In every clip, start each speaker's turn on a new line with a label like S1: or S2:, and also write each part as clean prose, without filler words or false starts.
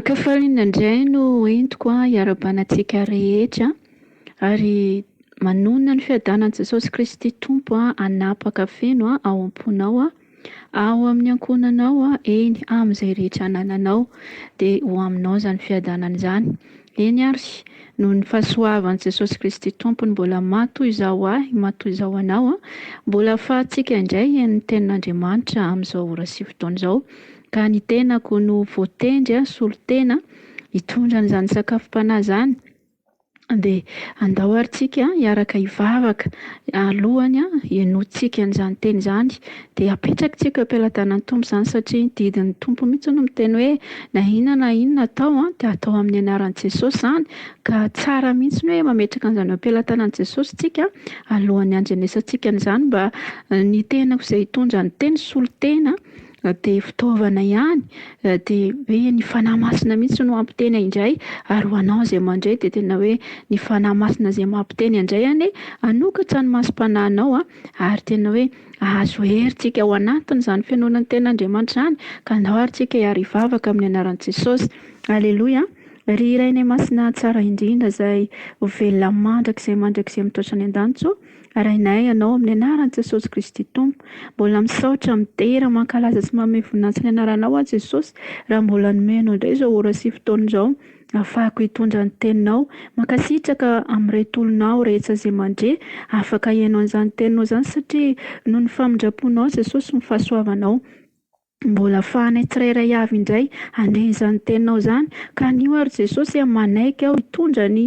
S1: Ankafaliana indray no entiko hiara-banantsika rehetra ary manonona ny fiadanan'i Jesosy Kristy Tompo hanapaka feno ao am-ponao ao amin'ny ankonanao eny amin'izay rehetra anananao dia ho aminao izany fiadanana izany. Eny ary noho ny fahasoavan'i Jesosy Kristy Tompo mbola matoy izao matoy izao anao mbola ahafahantsika indray ny tenin'Andriamanitra amin'izao ora sy fotoana izao. Ka ny tenako no voatendry solon-tena hitondra an'izany sakafom-panahy izany dia andao ary tsika hiaraka hivavaka alohany hianotsika an'izany teny izany dia apetrakintsika am-pelatanan'ny Tompo izany satria didin'ny Tompo mihitsy no miteny hoe na inona atao dia atao amin'ny anaran'i Jesosy izany, ka tsara mihitsy hoe mametraka an'izany am-pelatanan'i Jesosy tsika alohan'ny andrenesantsika an'izany mba ny tenako izay hitondra ny teny solon-tena dia fitaovana ihany dia hoe ny fanahy masina mihitsy no ampiteny indray ary ho anao izay mandray dia tena hoe ny fanahy masina izay mampiteny indray hanokatra ny masom-panahinao ary tena hoe ahazo herintsika ao anatin'izany fianonan'ny ten'Andriamanitra izany ka andao ary tsika hiara hivavaka amin'ny anaran'i Jesosy. Aleloia. Ry Rainay Masina tsara indrindra izay velona mandrakizay mitoatra any an-danitso, arahinay ianao amin'ny anaran'i Jesosy Kristy Tompo. Mbola misaotra midera mankalaza sy manome voninahitra ny anaranao Jesosy raha mbola nomenao indray izao ora sy fotoana izao ahafahako hitondra ny teninao, mankasitraka amin'ireto olonao rehetra izay mandre afaka hiaino an'izany teninao izany satria noho ny famindraponao Jesosy ny fahasoavanao mbola ahafahanay tsirairay avy indray handre izany teninao izany ka anio ary Jesosy manaiky aho hitondra ny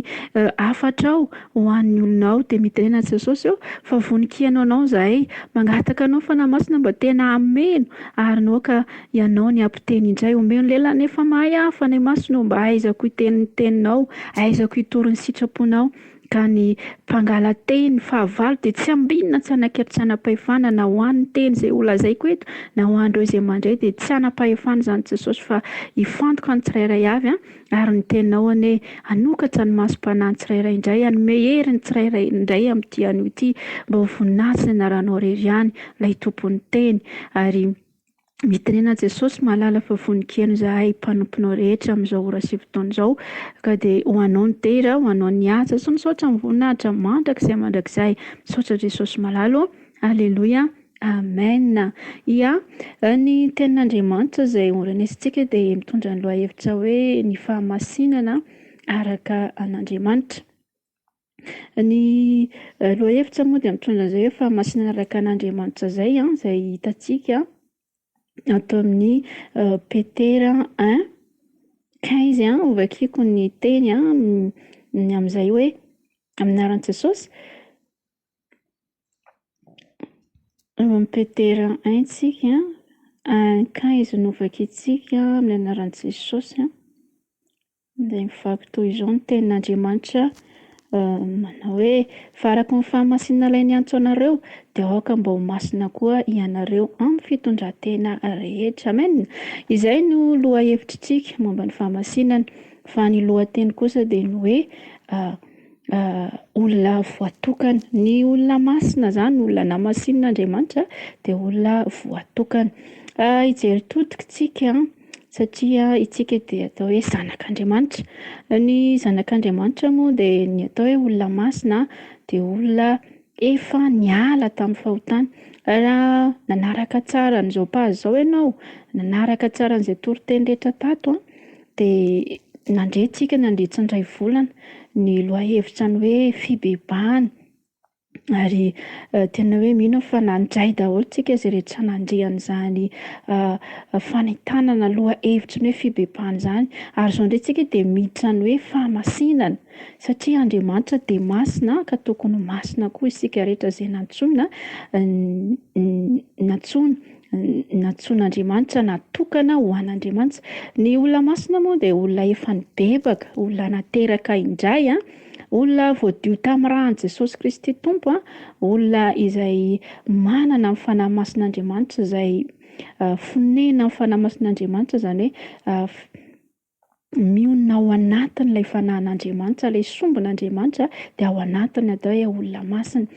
S1: hafatra aho ho an'ny olonao dia midirena Jesosy fa voninkianao anao izahay mangataka anao fanahy masina mba tena ameno ary anao ka ianao ny ampiteny indray omeo ny lehilahy nefa mahay fanahy masina mba ahaizako hiteny ny teninao, ahaizako hitory ny sitraponao ka ny mpangala teny fahavalo dia tsy ambinina tsy hanakaiky tsy hanam-pahefana na ho an'ny teny izay holazaiko eto na ho an'ireo izay mandray dia tsy hanam-pahefana izany Jesosy fa hifantoka ny tsirairay avy ary ny teninao hoe hanokatra ny masom-panahy ny tsirairay indray, hanome hery ny tsirairay indray amin'ity anio ity mba ho voninahitra ny anaranao irery ihany ilay tompon'ny teny ary midirena Jesosy mahalala fa voninkiano izahay mpanomponao rehetra amin'izao ora sy fotoana izao ka dia ho anao ny tera, ho anao ny asa sy misaotra ny voninahitra mandrakizay misaotra Jesosy malalo. Aleloia. Amen. Ia, ny tenin'Andriamanitra izay renesintsika dia mitondra ny lohahevitra hoe ny fahamasinana araka an'Andriamanitra. Ny lohahevitra moa dia mitondra an'izay hoe fahamasinana araka an'Andriamanitra izay izay hitantsika atao amin'ny Petera 1:15 ovakiko ny teny ny amin'izay hoe amin'ny anaran'i Jesosy. Petera 1 tsika 1:15 no vakintsika amin'ny anaran'i Jesosy dia mivaky toy izao ny tenin'Andriamanitra manao hoe fa araka ny fahamasinana ilainy antso anareo dia aoka mba ho masina koa ianareo amin'ny fitondran-tena rehetra. Amen. Izay no lohahevitrintsika momba ny fahamasinana fa ny lohateny kosa dia ny hoe olona voatokana. Ny olona masina izany, olona namasinan'Andriamanitra dia olona voatokana. Hijery totokintsika satria isika dia atao hoe zanak'Andriamanitra. Ny zanak'Andriamanitra moa dia ny atao hoe olona masina dia olona efa niala tamin'ny fahotana. Raha nanaraka tsara an'izao pazy izao ianao, nanaraka tsara an'izay toriteny rehetra tato dia nandresitsika nandritra indray volana ny lohahevitra ny hoe fibebahana ary tena hoe mino fa nandray daholo tsika izay rehetra nandrian'izany fanentanana lohahevitra ny hoe fibebahana izany ary izao indray tsika dia miditra ny hoe fahamasinana satria Andriamanitra dia masina ka tokony masina koa isika rehetra izay natsoin'Andriamanitra natokana ho an'Andriamanitra. Ny olona masina moa dia olona efa nibebaka, olona nateraka indray olona voadio tamin'ny ran'i Jesosy Kristy Tompo olona izay manana ny fanahy masin'Andriamanitra izay fonena ny fanahy masin'Andriamanitra izany hoe mionona ao anatin'ilay fanahin'Andriamanitra, ilay sombin'Andriamanitra dia ao anatiny atao hoe olona masina.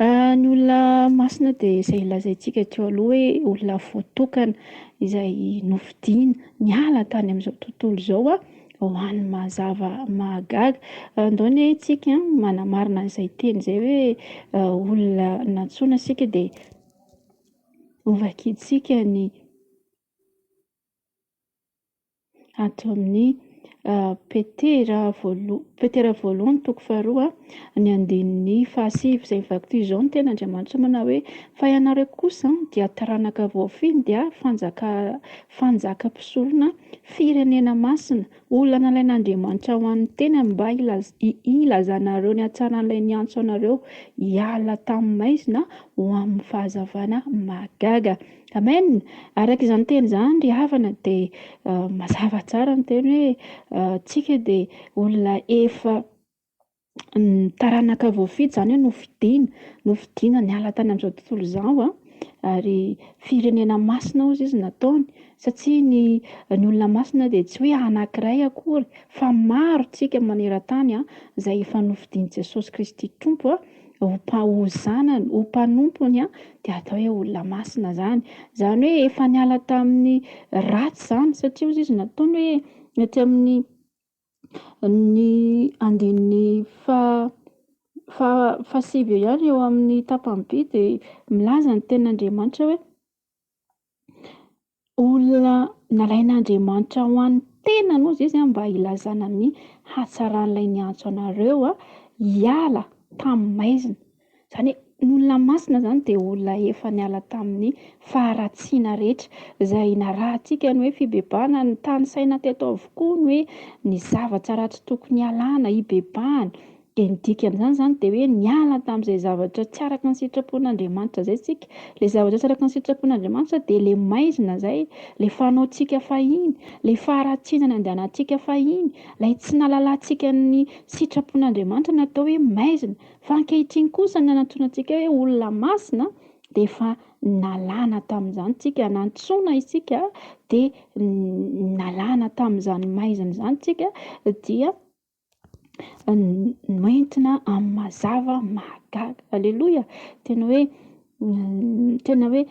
S1: Ny olona masina dia izay lazaintsika teo aloha hoe olona voatokana izay novidiana niala tany amin'izao tontolo izao ho an'ny mazava mahagaga. Andao ny tsika manamarina izay teny izay hoe olona nantsoina isika dia hovakitsika ny ato amin'ny Petera voalohany toko faharoa ny andininy fahasivy izay mivaky toy izao ny ten'Andriamanitra manao hoe fa ianareo kosa dia taranaka voafiny dia fanjakam-pisorona firenena masina, olona nalain'Andriamanitra ho an'ny tena mba ilazanareo ny hatsaran'ilay niantso anareo hiala tamin'ny maizina ho amin'ny fahazavana mahagaga. Amen. Araka izany teny izany ry havana dia mazava tsara ny teny hoe tsika dia olona efa taranaka voafidy, izany hoe novidiana niala tany amin'izao tontolo izao ary firenena masina hozy izy nataony satria ny olona masina dia tsy hoe anankiray akory fa maro tsika maneran-tany izay efa novidian'i Jesosy Kristy Tompo ho zanany, ho mpanompony dia atao hoe olona masina izany. Izany hoe efa niala tamin'ny ratsy izany satria hozy izy nataony hoe mety amin'ny andininy fahasivy ihany eo amin'ny tapany be dia milaza ny ten'Andriamanitra hoe olona nalain'Andriamanitra ho an'ny tenany hozy izy mba ilazana ny hatsaran'ilay niantso anareo hiala tamin'ny maizina. Izany hoe ny olona masina izany dia olona efa niala tamin'ny faharatsiana rehetra izay narahantsika ny hoe fibebahana ny tany saina teto avokoa ny hoe ny zavatra ratsy tokony hialana hibebahana. Dia ny dikan'izany izany dia hoe niala tamin'izay zavatra tsy araka ny sitrapon'Andriamanitra izay tsika. Ilay zavatra tsy araka ny sitrapon'Andriamanitra dia ilay maizina izay, ilay fanaontsika fahiny, ilay faharatsiana nandehanantsika fahiny, ilay tsy nahalalantsika ny sitrapon'Andriamanitra natao hoe maizina. Fa ankehitriny kosa ny anantsoina antsika hoe olona masina dia efa nalana tamin'izany tsika, nantsoina isika dia nalana tamin'izany maizina izany tsika dia noentina amin'ny mazava mahagaga. Aleloia. Tena hoe izany hoe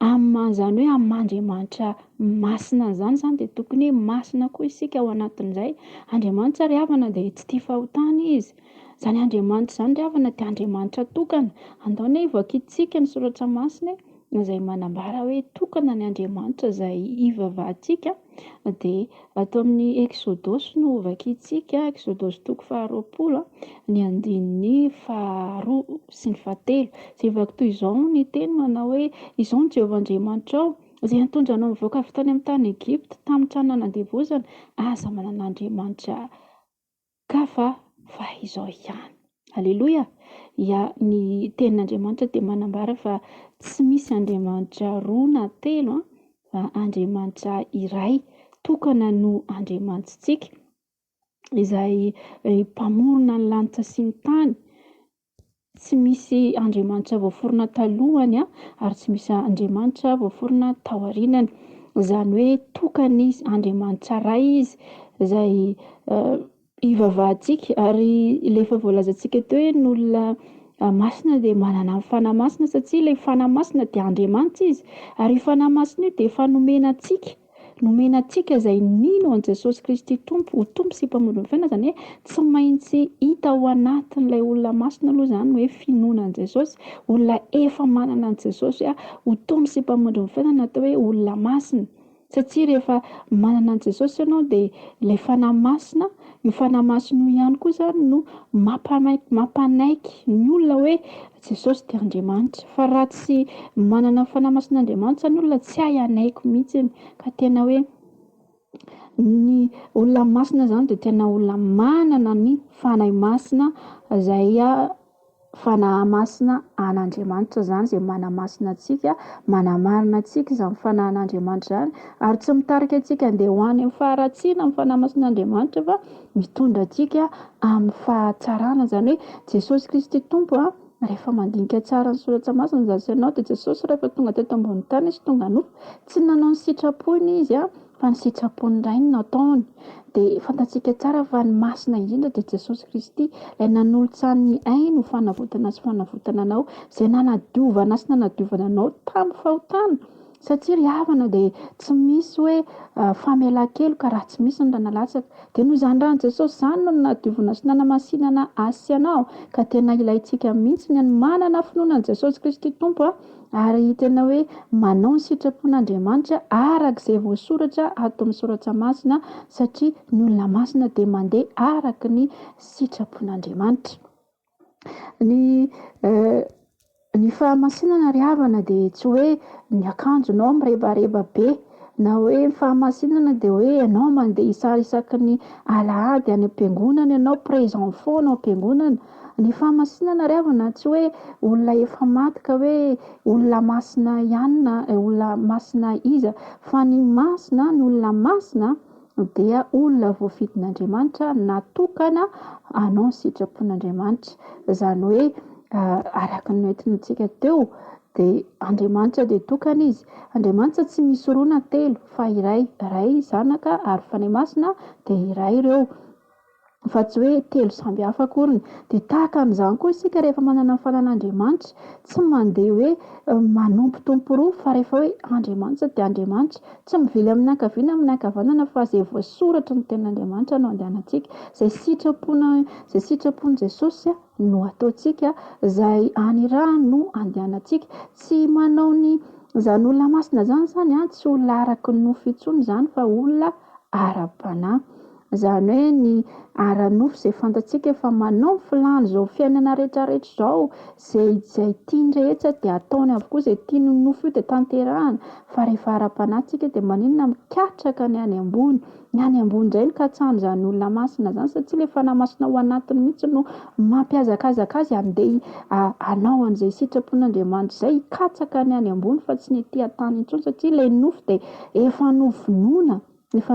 S1: amin'Andriamanitra masina izany dia tokony masina koa isika ao anatin'izay. Andriamanitra ry havana dia tsy tia fahotana izy. Izany Andriamanitra izany ry havana dia Andriamanitra tokana. Andaony hoe voakitsika ny soratra masina izay manambara hoe tokana ny Andriamanitra izay hivavahantsika dia ato amin'ny Exodosy no vakitsika, Exodosy toko faharoapolo ny andininy faharoa sy ny fahatelo. Izay vaky toy izao ny teny manao hoe izao ny Jehovah Andriamanitrao izay nitondranao nivoaka avy tany amin'ny tany Egypta tamin'ny trano nanadevozana, aza manana Andriamanitra kafa fa izao ihany. Aleloia. Ny tenin'Andriamanitra dia manambara fa tsy misy Andriamanitra roa na telo fa Andriamanitra iray, tokana no Andriamanitrintsika izay mpamorona ny lanitra sy ny tany. Tsy misy Andriamanitra voaforona talohany ary tsy misy Andriamanitra voaforona taorianany. Izany hoe tokana izy, Andriamanitra iray izy izay hivavahantsika ary ilay efa voalazantsika teo hoe ny olona masina dia manana ny fanahy masina satria ilay fanahy masina dia Andriamanitra izy ary io fanahy masina io dia efa nomena antsika izay nino an' Jesosy Kristy Tompo, ho Tompo sy mpamondro ny fiainana. Izany hoe tsy maintsy hita ao anatin'ilay olona masina aloha izany hoe finoana an' Jesosy, olona efa manana an' Jesosy ho Tompo sy mpamondro ny fiainana atao hoe olona masina. Satria rehefa manana an' Jesosy ianao dia ilay fanahy masina, io fanahy masina io ihany koa izany no mampanaiky ny olona hoe Jesosy dia Andriamanitra. Fa raha tsy manana fanahy masin'Andriamanitra ny olona tsy hay hanaiko mihitsy. Ka tena hoe ny olona masina izany dia tena olona manana ny fanahy masina izay fanahy masina an'Andriamanitra izany izay manamasina antsika, manamarina antsika izany fanahin'Andriamanitra izany ary tsy mitarika antsika handeha ho any amin'ny faharatsiana amin'ny fanahy masin'Andriamanitra fa mitondra antsika amin'ny fahatsarana. Izany hoe Jesosy Kristy Tompo rehefa mandinika tsara ny soratra masina ny zakanao dia Jesosy rehefa tonga teto ambony tany izy tonga nofo tsy nanao ny sitrapony izy fa ny sitrapony indray no nataony. Dia fantatsika tsara fa ny masina indrindra dia Jesosy Kristy ilay nanolotra ny ainy ho fanavotana sy fanavotana anao, izay nanadiovana sy nanadiovana anao tamin'ny fahotana. Satria ry havana dia tsy misy hoe famelan-keloka raha tsy misy ny ranalatsaka. Dia noho izany rahan'i Jesosy izany no nanadiovana sy nanamasinana azy sy anao, ka tena ilayntsika mihitsy ny manana finoana Jesosy Kristy Tompo ary tena hoe manao ny sitrapon'Andriamanitra arak'izay voasoratra ato amin'ny soratra masina, satria ny olona masina dia mandeha araky ny sitrapon'Andriamanitra. Ny fahamasinana ry havana dia tsy hoe ny akanjonao mirebareba be, na hoe ny fahamasinana dia hoe ianao mandeha isaky ny alahady any am-piangonana ianao, présent foana am-piangonana. Ny fahamasinana ry havana tsy hoe olona efa maty ka hoe olona masina ihany na olona masina iza, fa ny masina, ny olona masina dia olona voafidin'Andriamanitra natokana hanao ny sitrapon'Andriamanitra. Izany hoe araka ny noentintsika teo dia Andriamanitra dia tokana izy. Andriamanitra tsy misy roa na telo fa iray zanaka ary fa ny masina dia iray ireo, fa tsy hoe telo samby hafa akoriny. Dia tahaka an'izany koa isika rehefa manana ny fanan'Andriamanitra, tsy mandeha hoe manompotompo roa, fa rehefa hoe Andriamanitra dia Andriamanitra, tsy mivily amin'ny ankaviana amin'ny ankavanana, fa izay voasoratra ny ten'Andriamanitra no andehanantsika. Izay sitrapon'i Jesosy no ataontsika, izay anirà no andehanantsika. Tsy manao ny izany olona masina zany tsy olona araky ny nofo intsony izany, fa olona ara-panahy. Izany hoe ny ara-nofo izay fantatsika fa manao ny filàny izao fiainana rehetrarehetra izao, izay tiany rehetra dia ataony avokoa, izay tiany nofo io dia tanterahany. Fa rehefa ara-panahy tsika dia maninona mikatraka ny any ambony. Ny any ambony indray no katsahan'izany olona masina izany, satria ilay fanahy masina ao anatiny mihitsy no mampiazakazaka azy handeha hanao an'izay sitrapon'Andriamanitra izay, hikatsaka ny any ambony fa tsy ny etỳ an-tany intsony, satria ilay nofo dia efa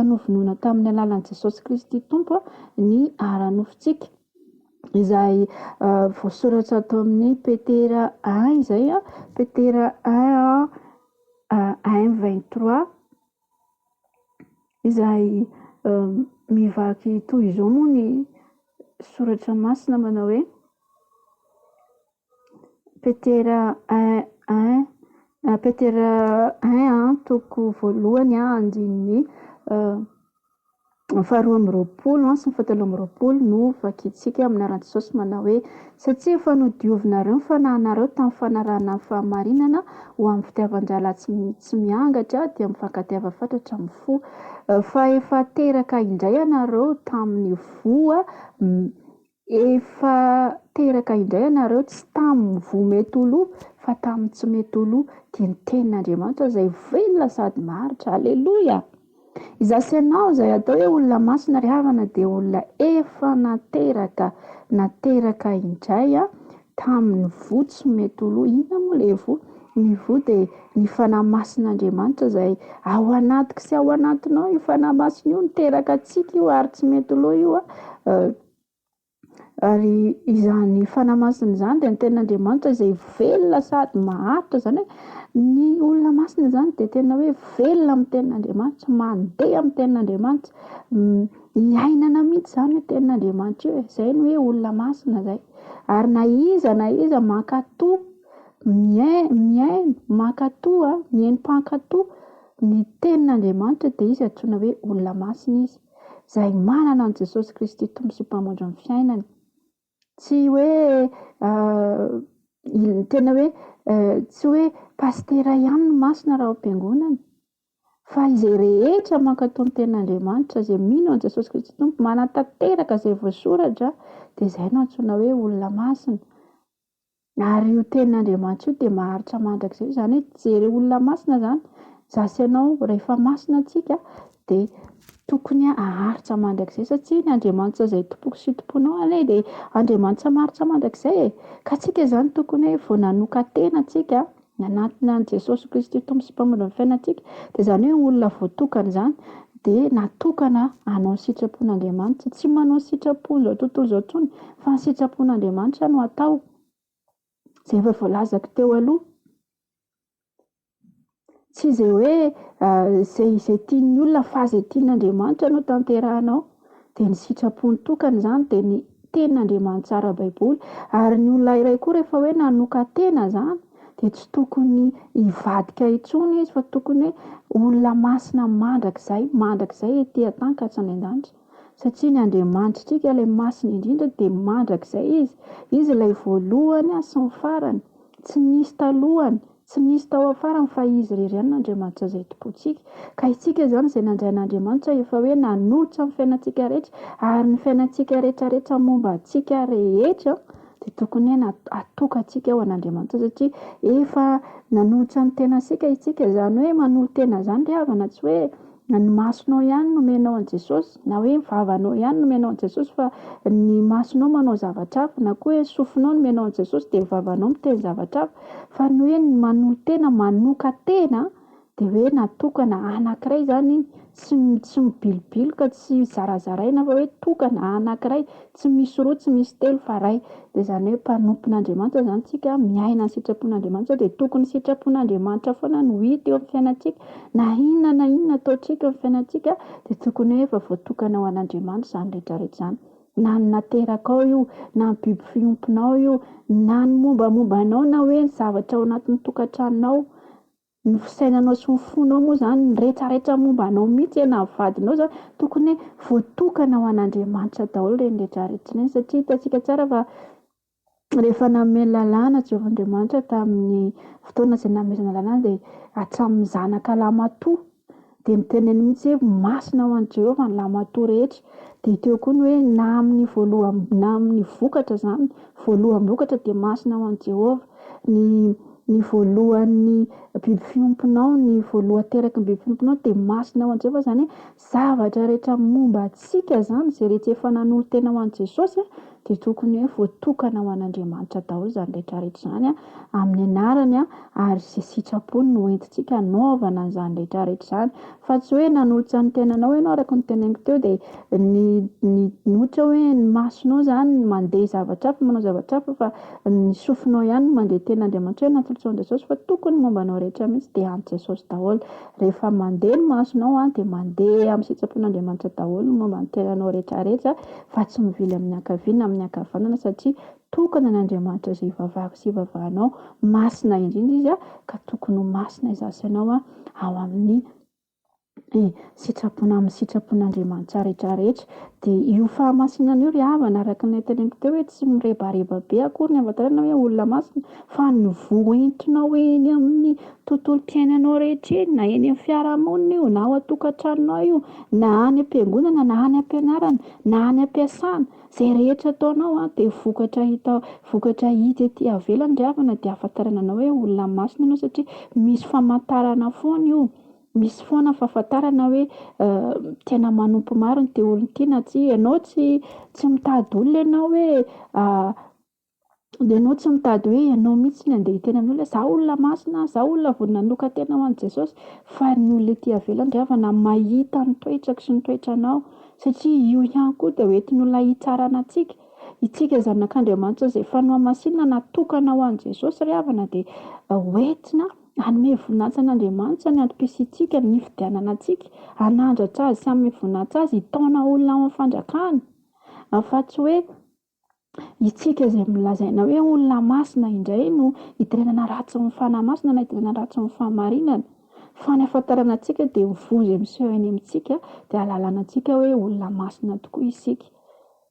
S1: novonoina tamin'ny alalan'i Jesosy Kristy Tompo ny ara-nofontsika, izay voasoratra atao amin'ny Petera 1 izay, Petera 1 1:23, izay mivaky toy izao moa ny soratra masina, manao hoe Petera 1 toko voalohany andininy faharoa amby roapolo sy ny fahatelo amby roapolo no vakintsika amin'ny anaran'i Jesosy, manao hoe satria efa nodiovinareo ny fanahinareo tamin'ny fanarahana ny fahamarinana ho amin'ny fitiavan-drala tsy miangatra dia mifankatiava fatratra amin'ny fo, fa efa teraka indray ianareo tamin'ny voa, efa teraka indray ianareo tsy tamin'ny voa mety ho lo, fa tamin'ny tsy mety ho lo, dia ny tenin'Andriamanitra izay velona sady maharitra. Aleloia! Izasy ianao izay atao hoe olona masina ry havana dia olona efa nateraka indray tamin'ny voa tsy mety ho lo. Inona moa ilay voa? Ny voa dia ny fanahy masin'Andriamanitra izay ao anatiko sy ao anatinao io fanahy masina io, niteraka antsika io ary tsy mety ho lo io ary izany fanahy masina izany dia ny tenin'Andriamanitra izay velona sady maharitra. Izany hoe ny olona masina izany dia tena hoe velona amin'ny tenin'Andriamanitra, mandeha amin'ny tenin'Andriamanitra, hiainana mihitsy izany hoe tenin'Andriamanitra io. Izay no hoe olona masina izay. Ary na iza mankatoa miaino mankatoa miaino-pankatoa ny tenin'Andriamanitra dia izy antsoina hoe olona masina izy, izay manana an' Jesosy Kristy Tompo sy mpamondro ny fiainany. Tsy hoe tena hoe tsy hoe pastera ihany no masina raha am-piangonana, fa izay rehetra mankatao ny tenin'Andriamanitra, izay mino an' Jesosy Kristy Tompo, manatanteraka izay voasoratra, dia izay no antsoina hoe olona masina. Ary io tenin'Andriamanitra io dia maharitra mandrakizay. Izany hoe jery olona masina izany, zasy ianao rehefa masina antsika dia tokony haharitra mandrakizay, satria ny Andriamanitra izay tompoko sy tomponao anie dia Andriamanitra maharitra mandrakizay ka antsika izany tokony hoe vao nanokan-tena antsika anatina Jesosy Kristy Tompo sy mpamondro ny fiainantsika, dia izany hoe olona voatokana izany dia natokana hanao ny sitrapon'Andriamanitra, tsy manao sitrapony izao tontolo izao intsony, fa ny sitrapon'Andriamanitra no atao, izay efa voalazako teo aloha. Tsy izay hoe izay tian'ny olona fa izay tian'Andriamanitra no tanterahanao. Dia ny sitrapony tokana izany dia ny tenin'Andriamanitra tsara baiboly. Ary ny olona iray koa rehefa hoe nanoka tena izany dia tsy tokony hivadika intsony izy fa tokony hoe olona masina mandrakizay etỳ an-tany ka tsy any an-danitra. Satria ny Andriamanitritsika ilay masina indrindra dia mandrakizay izy ilay voalohany sy ny farany, tsy nisy talohany, tsy nisy tao afarany fa izy irery ihany n'Andriamanitra izay tompontsika. Ka isika izany izay nanjain'Andriamanitra efa hoe nanolotra amin'ny fiainantsika rehetra, ary ny fiainantsika rehetrarehetra momba antsika rehetra dia tokony hoe atokantsika ho an'Andriamanitra satria efa nanolotra ny tenasika isika. Izany hoe manolo tena izany ry havana, tsy hoe ny masonao ihany nomenao an' Jesosy na hoe ny vavanao ihany nomenao an' Jesosy fa ny masonao manao zavatra hafa, na koa hoe sofinao nomenao an' Jesosy dia ny vavanao miteny zavatra hafa. Fa ny hoe manolo tena, manoka tena dia hoe natokana anankiray izany iny, tsy mibilibiloka, tsy zarazaraina fa hoe tokana anankiray, tsy misy roa, tsy misy telo fa iray. Dia izany hoe mpanompon'Andriamanitra izany tsika, miaina ny sitrapon'Andriamanitra dia tokony sitrapon'Andriamanitra foana no hita eo amin'ny fiainantsika. Na inona ataontsika eo amin'ny fiainantsika dia tokony hoe efa voatokana ho an'Andriamanitra izany rehetrarehetra izany. Na ny nateraka ao io, na ny biby fiompinao io, na ny mombamombanao, na hoe ny zavatra ao anatin'ny tokantranonao, ny fisainanao sy ny fonao moa izany, ny rehetrarehetra mombanao mihitsy na vadinao izany tokony voatokana ho an'Andriamanitra daholo ireny rehetrarehetra ireny. Satria hitantsika tsara fa rehefa nanome lalàna Jehovahandriamanitra tamin'ny fotoana izay nanomezana lalàna dia hatramin'ny zanaka lamatoa dia niteneny mihitsy hoe masina ho an'i Jehova ny lamatoa rehetra. Dia teo koa ny hoe na amin'ny vokatra izany, voalohan'ny vokatra dia masina ho an'i Jehova. Ny voalohan'ny biby fiompinao, ny voaloha teraky ny biby fiompinao dia masina ho an'i Jehova. Izany hoe zavatra rehetra momba antsika izany, izay rehetra efa nanolo tena ho an'i Jesosy dia tokony hoe voatokana ho an'Andriamanitra daholo izany rehetrarehetra izany amin'ny anarany ary izay sitrapony no entintsika hanaovana an'izany rehetrarehetra izany. Fa tsy hoe nanolotra ny tenanao ianao araka ny teneniko teo dia ny ohatra hoe ny masonao izany mandeha zavatra hafa, manao zavatra hafa, fa ny sofinao ihany mandeha tenin'Andriamanitra hoe natolotra an'i Jesosy, fa tokony mombanao rehetra mihitsy dia an'i Jesosy daholo. Rehefa mandeha ny masonao dia mandeha amin'ny sitrapon'Andriamanitra daholo ny momba ny tenanao rehetrarehetra, fa tsy mivily amin'ny ankaviana amin'ny ankavanana satria tokana n'Andriamanitra izay vavahako sy vavahanao, masina indrindra izy ka tokony ho masina izaho sy ianao ao amin'ny sitrapon'Andriamanitra rehetrarehetra. Dia io fahamasinana io ry havana araka ny teneniko teo hoe tsy mirebareba be akory ny hamantarana hoe olona masina, fa ny voentinao eny amin'ny tontolo fiainanao rehetra eny, na eny amin'ny fiarahamonina io, na ao an-tokantranonao io, na any am-piangonana, na any am-pianarana, na any am-piasana, izay rehetra ataonao dia vokatra hita etỳ ivelany ry havana dia ahafantarana anao hoe olona masina ianao satria misy famantarana foana io. Misy foana fahafantarana hoe tena manompo marina ity olona ity, na tsy ianao tsy mitady olona ianao hoe ianao tsy mitady hoe ianao mihitsy ny andeha hiteny amin'ny olona izaho olona masina, izaho olona vao nanoka tena ho an'i Jesosy, fa ny olona ety ivelany ry havana mahita ny toetrako sy ny toetranao satria io ihany koa dia hoentin'olona hitsarana antsika. Itsika zanak'Andriamanitra izay fanohamasinana natokana ho an'i Jesosy ry havana dia hoentina hanome voninahitra an'Andriamanitra ny antom-pisiantsika, ny fidianana antsika, hanandratra azy sy hanome voninahitra azy, hitaona olona amin'ny fandrakana. Fa tsy hoe itsika izay milazaina hoe olona masina indray no hidrenana ratsy ny fanahy masina na hidrenana ratsy ny fahamarinana. Fa ny ahafantarana antsika dia mivozy miseho eny amintsika dia hahalalana antsika hoe olona masina tokoa isika.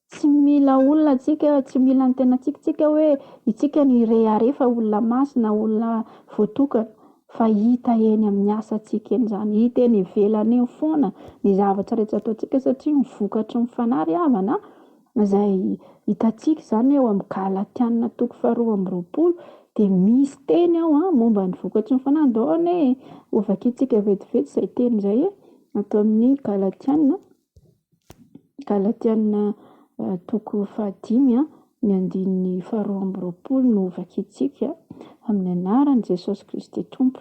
S1: Tsy mila olona antsika, tsy mila ny tenantsika tsika hoe itsika ny rehare fa olona masina, olona voatokana, fa hita eny amin'ny asantsika eny izany, hita eny ivelany eny foana ny zavatra rehetra ataontsika satria mivokatry ny fanahy ry havana izay hitantsika izany eo amin'ny Galatiana 4:20 dia misy teny ao momba ny vokatry ny fanahy. Andao anie ho vakiantsika vetivety izay teny izay atao amin'ny Galatiana 5:5 ny andininy 2:20 no vakiantsika amin'ny anaran'i Jesosy Kristy Tompo.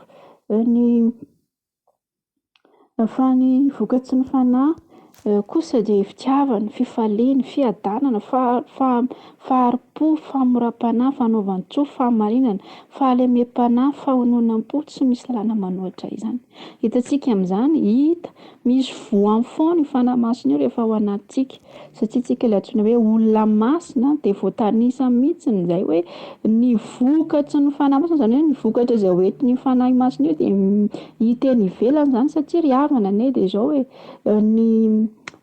S1: Fa ny vokatry ny fanahy kosa dia fitiavana, fifaliana, fiadanana, faham-po, famoram-panahy, fanaovan-tsoa, fahamarinana, fahalemem-panahy, fahononan-po, tsy misy lalàna manohitra izany. Hitantsika amin'izany, hita misy voany foana io fanahy masina io rehefa ao anatintsika, satria tsika ilay antsoina hoe olona masina dia voatanisa mihitsiny izay hoe ny vokatry ny fanahy masina, izany hoe ny vokatra izay hoentin'io fanahy masina io dia hita eny ivelany izany satria ry havana anie dia izao hoe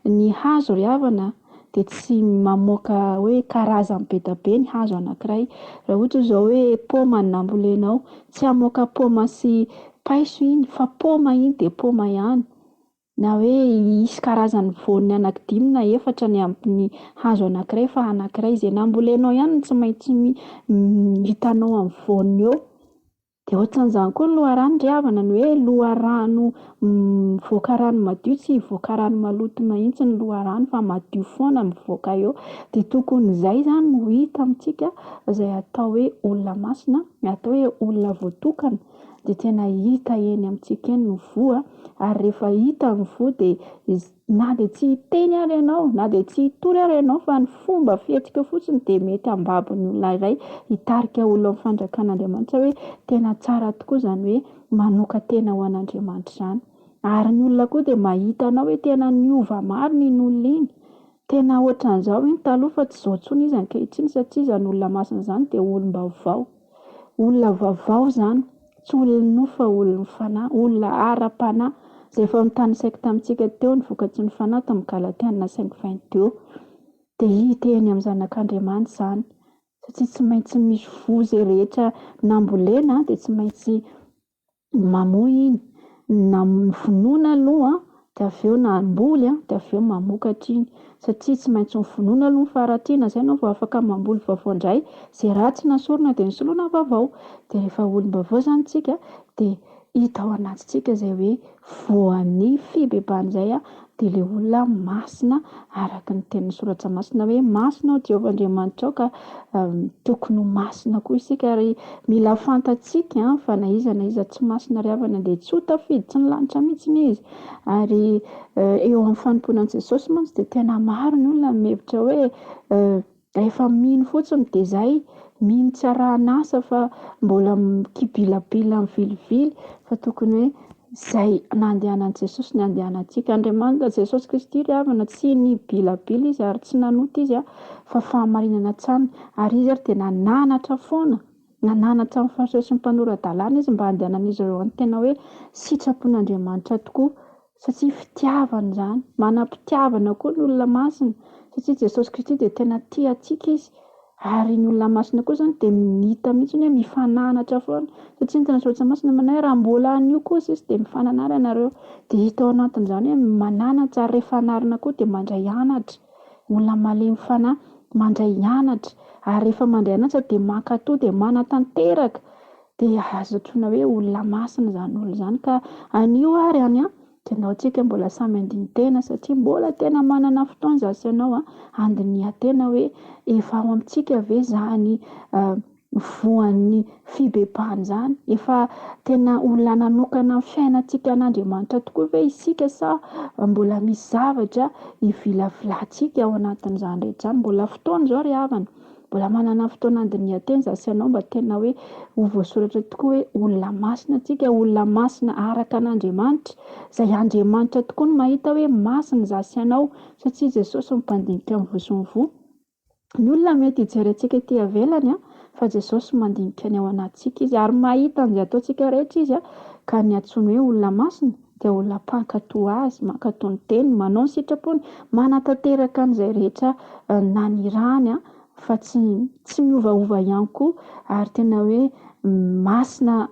S1: ny hazo ry havana dia tsy mamoaka hoe karazany be dia be ny hazo anankiray. Raha ohatra izao hoe paoma no nambolenao, tsy hamoaka paoma sy paiso iny fa paoma iny dia paoma ihany. Na hoe hisy karazany voany anankidimy na efatra ny amin'ny hazo anankiray fa anankiray izay nambolenao ihany no tsy maintsy hitanao amin'ny voany eo. Dia ohatran'izany koa ny loharano ry havana, ny hoe loharano mivoaka rano madio, tsy hivoaka rano maloto mahitsy ny loharano fa madio foana mivoaka eo. Dia tokony izay izany no hita amintsika izay atao hoe olona masina, atao hoe olona voatokana, dia tena hita eny amintsika eny ny voa. Ary rehefa hita ny voa dia na dia tsy hiteny ary ianao, na dia tsy hitory ary ianao fa ny fomba fihetsika fotsiny dia mety ambabon'ny olona iray hitarika olona amin'ny fanjakan'Andriamanitra hoe tena tsara tokoa izany hoe manoka tena ho an'Andriamanitra izany. Ary ny olona koa dia mahita anao hoe tena niova marina iny olona iny. Tena ohatran'izao iny taloha fa tsy izao intsony izy ankehitriny satria izany olona masina izany dia olom-baovao. Olona vaovao izany, tsy olona nofa fa olona fanahy, olona ara-panahy. Izay efa notany saiko tamintsika teo ny vokatry ny fanahy tamin'ny Galatiana 5:22. Dia hita eny amin'ny zanak'Andriamanitra izany. Satria tsy maintsy misy voa izay rehetra nambolena dia tsy maintsy mamoy iny. Na vonoina aloha dia avy eo na hamboly dia avy eo mamokatra iny. Satria tsy maintsy vonoina aloha ny faratriana, izay ianao vao afaka mamboly vaovao indray. Izay ratsy nasorina dia nisoloina vaovao. Dia rehefa olom-baovao izany tsika dia hita ao anatintsika izay hoe voan'ny fibeban'izay dia ilay olona masina araka ny tenin'ny soratra masina hoe masina ao Jehovah Andriamanitra ka tokony ho masina koa isika. Ary mila fantatsika fa na iza tsy masina ry havana dia tsy ho tafiditra ny lanitra mihitsy izy. Ary eo amin'ny fanompoanan'i Jesosy mantsy dia tena maro ny olona mihevitra hoe rehefa mino fotsiny dia izay, mino tsy arahan'asa fa mbola kibilabila mivilivily, fa tokony hoe izay nandehanan'i Jesosy ny andehanantsika. Andriamanitra Jesosy Kristy ry havana tsy nibilabila izy ary tsy nanota izy fa fahamarinana tsamy. Ary izy ary dia nananatra foana, nananatra amin'ny Fariseo sy ny mpanorandalàna izy mba handehanan'izy ireo ny tena hoe sitrapon'Andriamanitra tokoa. Satria fitiavana izany, manam-pitiavana koa ny olona masina satria Jesosy Kristy dia tena tia antsika izy. Ary ny olona masina koa izany dia hita mihitsy hoe mifananatra foana satria ny tena soratra masina manao hoe raha mbola anio kosa izy dia mifananara ianareo. Dia hita ao anatin'izany hoe mananatra ary rehefa anarina koa dia mandray anatra. Olona malemy fanahy mandray anatra ary rehefa mandray anatra dia mankatoa dia manatanteraka. Dia azo atsoina hoe olona masina izany olona izany. Ka anio ary any dia andao antsika mbola samy andini-tena satria mbola tena manana fotoana zasy ianao andinihan-tena hoe efa ao amintsika ve izany voan'ny fibebahana izany. Efa tena olona nanokana ny fiainantsika an'Andriamanitra tokoa ve isika sa mbola misy zavatra hivilavilantsika ao anatin'izany rehetra. Mbola fotoana izao ry havana, mbola manana fotoana andinihan-tena zasy ianao mba tena hoe ho voasoratra tokoa hoe olona masina tsika, olona masina araka an'Andriamanitra. Izay Andriamanitra tokoa no mahita hoe masina zasy ianao satria Jesosy mimpandinika ny voson'voa. Ny olona mety hijery antsika ety ivelany fa Jesosy mandinika ny ao anatintsika izy ary mahita an'izay ataontsika rehetra izy ka ny antsoina hoe olona masina dia olona mpankatoa azy, mankatoa ny teny, manao ny sitrapony, manatanteraka an'izay rehetra nanirahany fa tsy miovaova ihany koa. Ary tena hoe masina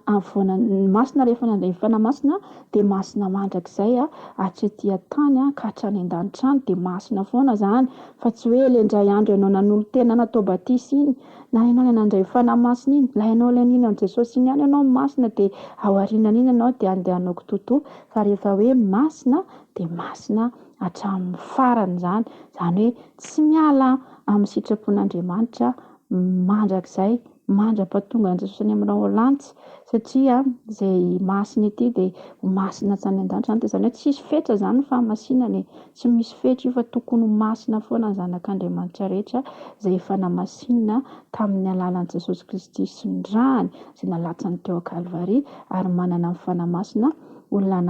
S1: masina rehefa nandray ny fanahy masina dia masina mandrakizay hatretỳ an-tany ka hatrany an-danitra any dia masina foana izany. Fa tsy hoe ilay indray andro ianao nanolona-tena natao batisy iny na ianao ilay nandray fanahy masina iny, la ianao ilay nino amin'i Jesosy iny ihany ianao masina dia ao aorianan'iny ianao dia andehanao kitoto. Fa rehefa hoe masina dia masina hatramin'ny farany izany. Izany hoe tsy miala amin'ny sitrapon'Andriamanitra mandrakizay mandra-pahatonga an'i Jesosy any amin'ireo lantsy satria izay masina ity dia ho masina hatrany an-danitra izany, dia izany hoe tsisy fetra izany ny fahamasinana, tsy misy fetra io fa tokony ho masina foana ny zanak'Andriamanitra rehetra izay efa namasinina tamin'ny alalan'i Jesosy Kristy sy ny rahany izay nalatsany teo an-Kalvaria, ary manana ny fanamasina olona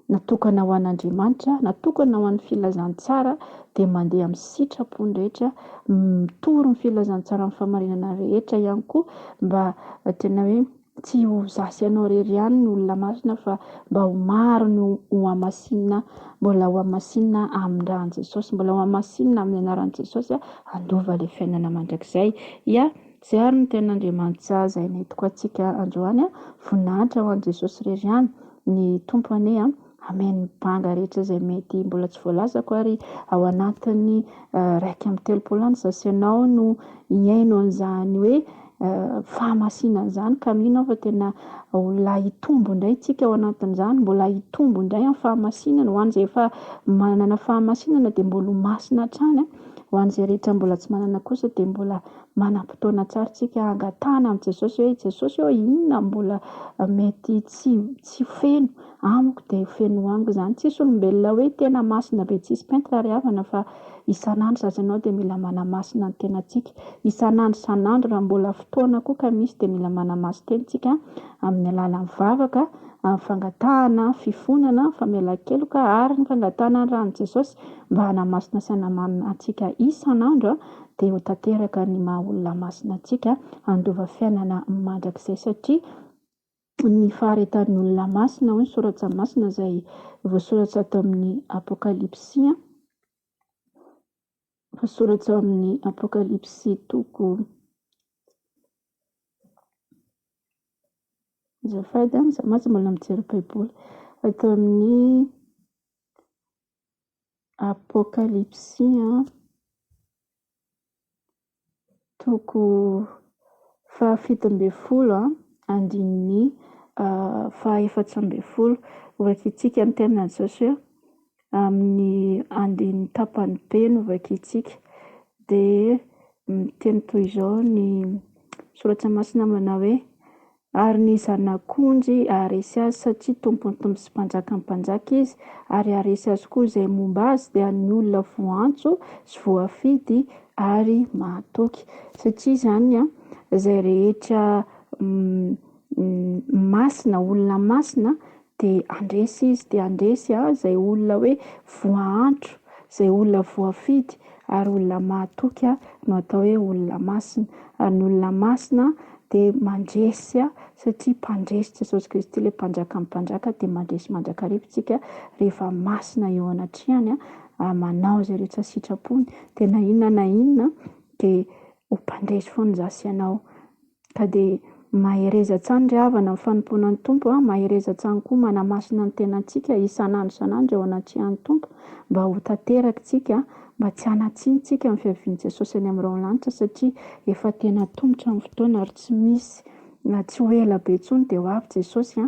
S1: natokana ho an'Andriamanitra, natokana ho an'ny filazantsara, dia mandeha amin'ny sitrapony rehetra, mitory ny filazantsara amin'ny famarinana rehetra ihany koa, mba tena hoe tsy ho zasy ianao irery ihany ny olona masina, fa mba ho maro ny ho hamasinina, mbola ho hamasinina amin'ny rahan'i Jesosy, mbola ho hamasinina amin'ny anaran'i Jesosy, handova ilay fiainana mandrakizay. Ia, izay ary ny tenin'Andriamanitra izay nentiko antsika androany, voninahitra ho an'i Jesosy irery ihany ny tompony ameny banga rehetra izay mety mbola tsy voalazako, ary ao anatin'ny 1:30 andro zasy ianao no hiaino an'izany hoe fahamasinana izany, ka mino aho fa tena olona hitombo indray tsika ao anatin'izany, mbola hitombo indray amin'ny fahamasinana. Ho an'izay efa manana fahamasinana dia mbola ho masina hatrany, ho an'izay rehetra mbola tsy manana kosa dia mbola manam-potoana tsara tsika angatahana amin'i Jesosy hoe Jesosy inona mbola mety tsy feno amiko dia feno amiko izany. Tsisy olombelona hoe tena masina be tsisy penitra ary havana, fa isan'andro zaza anao dia mila manamasina ny tenantsika, isan'andro raha mbola fotoana koa ka misy dia mila manamaso tenantsika amin'ny alalan'ny vavaka, fangatahana, fifonana, famelan-keloka, ary ny fangatahana ny ran'i Jesosy mba hanamasina sy hanamanina antsika isan'andro, dia ho tanteraka ny maha olona masina antsika, handova fiainana mandrakizay. Satria ny faharetan'ny olona masina hoe soratra masina izay voasoratra ato amin'ny Apokalipsia, voasoratra amin'ny Apokalipsy toko zafady za matsy mbola mijery baiboly, atao amin'ny Apokalipsia toko 17 andininy 14 vakitsika ny tenin'i Jesosy amin'ny andininy tapany be no vakitsika, dia miteny toy izao ny soratra masina manao hoe: ary ny zanak'ondry haharesy azy satria tompony tompo sy mpanjaka ny mpanjaka izy, ary haharesy azy koa izay momba azy dia ny olona voantso sy voafidy ary mahatoky. Satria izany izay rehetra masina, olona masina, dia andresy izy, dia andresy izay olona hoe voantso, izay olona voafidy ary olona mahatoky no atao hoe olona masina. Ary ny olona masina dia mandresy satria mpandresy Jesosy Kristy ilay mpanjaka ny mpanjaka, dia mandresy mandrakarivotsika rehefa masina eo anatrehany, manao izay rehetra sitrapony, dia na inona dia ho mpandresy foana zasy ianao. Ka dia mahereza hatrany ry havana amin'ny fanompoanan'ny tompo, mahereza hatrany koa manamasina ny tenantsika isan'andro ao anatrehan'ny tompo, mba ho tanterakantsika, mba tsy hanatsihitsika amin'ny fiavian'i Jesosy any amin'ireo lanitra, satria efa tena tongotra ny fotoana ary tsy misy na tsy ho ela be intsony dia ho avy Jesosy,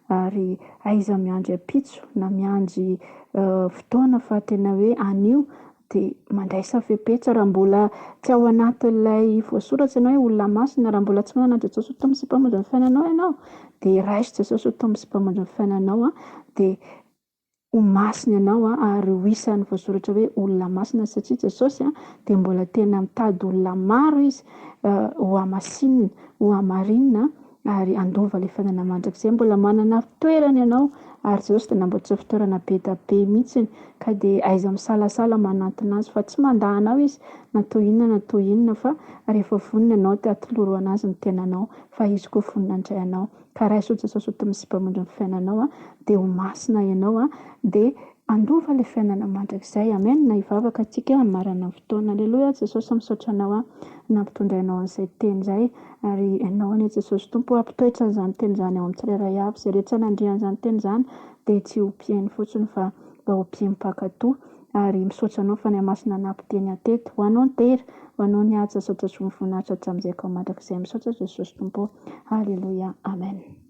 S1: ary aiza miandry ampitso na miandry fotoana fa tena hoe anio dia mandray safepetra. Raha mbola tsy ao anatin'ilay voasoratra ianao hoe olona masina, raha mbola tsy manana Jesosy ho tompo sy mpamondro ny fiainanao ianao, dia raisy Jesosy ho tompo sy mpamondro ny fiainanao, dia ho masina ianao ary ho isan'ny voasoratra hoe olona masina, satria Jesosy dia mbola tena mitady olona maro izy ho hamasinina, ho hamarinina, ary handova ilay fiainana mandrakizay. Mbola manana fitoerana ianao, ary Jesosy dia namboatra fitoerana be dia be mihitsy, ka dia aiza misalasala manantona azy, fa tsy mandahanao izy na toy inona, fa rehefa vonona ianao dia atoloro anazy ny tenanao, fa izy koa vonona indray anao. Ka raiso Jesosy ho tompo sy mpamondro ny fiainanao, dia ho masina ianao, dia handova ilay fiainana mandrakizay. Amen. Na hivavaka antsika amin'ny marana fotoana. Aleloia. Jesosy misaotra anao nampitondrainao an'izay teny izay, ary ianao anie Jesosy tompo ampitoetra an'izany teny izany ao amin'ny tsirairay avy, izay rehetra nandrian'izany teny izany dia tsy ho mpihaino fotsiny fa mba ho mpihaim-pakatoa, ary misaotra anao fa ny masina nampiteny ateto ho anao tery, ho anao nihaja saotra sy voninahitra hatramin'izay ka mandrakizay. Misaotra Jesosy tompo. Aleloia. Amen.